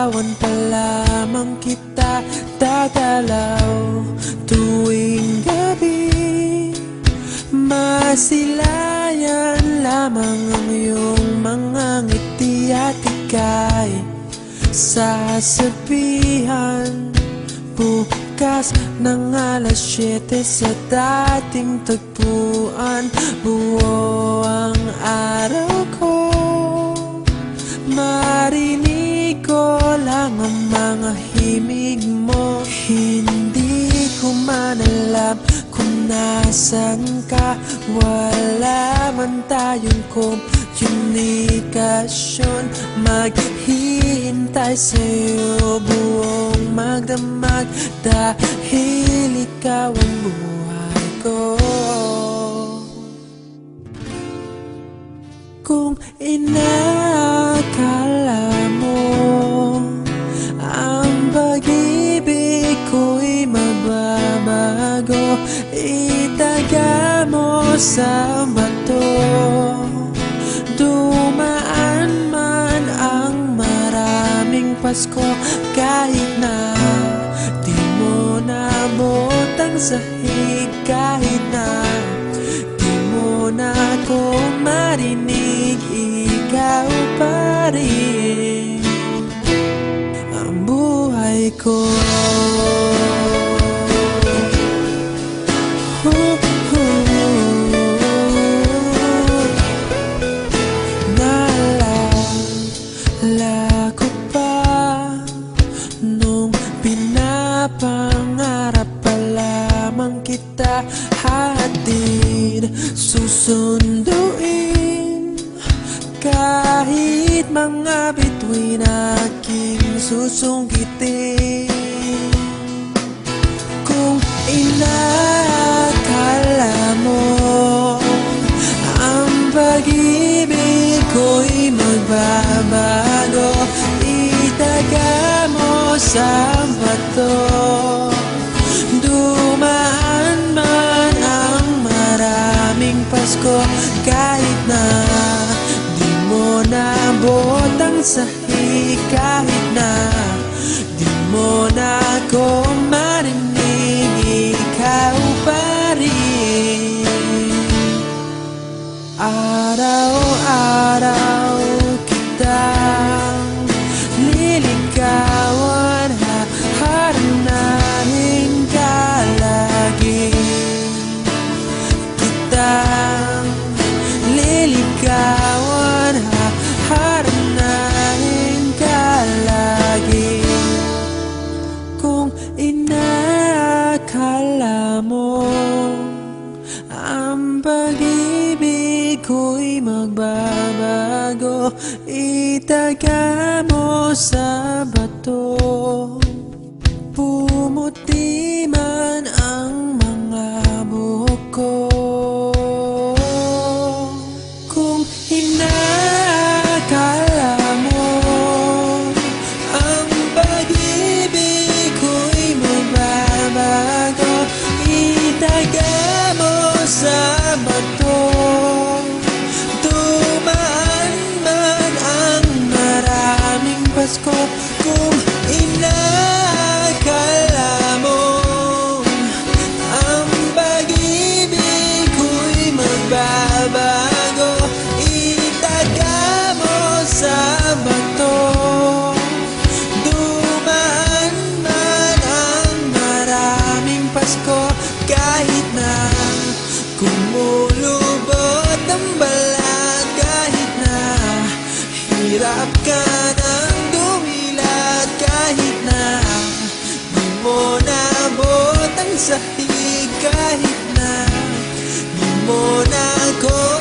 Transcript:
Liligawan pa lamang kita, dadalaw tuwing gabi. Masilayan lamang ang iyong mga ngiti at ika'y sasabihan bukas ng alas 7 sa dating tagpuan. Buo ang araw ko, marinig ko lang ang mga himig mo. Hindi ko man alam kung nasan ka, wala man tayong komunikasyon. Maghihintay sa'yo buong magdamag, dahil ikaw ang buhay ko. Kung inakala mo ang pag-ibig ko'y magbabago, itaga mo sa bato. Dumaan man ang maraming Pasko, kahit na di mo naabot ang sahig, kahit na di mo na ako marinig, ikaw pa rin ang buhay ko. Naalala ko pa nung pinapangarap pa lamang kita, hatid susunduin kahit mga bituin aking susungkitin. Kung inakala mo ang pag-ibig ko'y magbabago, itaga mo sa bato. Dumaan man ang maraming Pasko, kahit na di mo naabot ang sahig, kahit na di mo na ako marinig, ikaw pa rin. Araw-araw kitang liligawan, haharanahin ka lagi. Kitang liligawan, haharanahin ka lagi. Kung inakala mo ang pag-ibig ko'y magbabago, itaga mo sa bato. Pumuti man ang mga buhok ko. Kung inakala mo ang pag-ibig ko'y magbabago, itaga mo sa bato. Dumaan man ang maraming Pasko, kung inakala mo ang pag-ibig ko'y magbabago, itaga mo sa bato. Dumaan man ang maraming Pasko, kahit na kumulubot ang balat, kahit na hirap ka ng dumilat, kahit na di mo naabot ang sahig, kahit na di mo na ako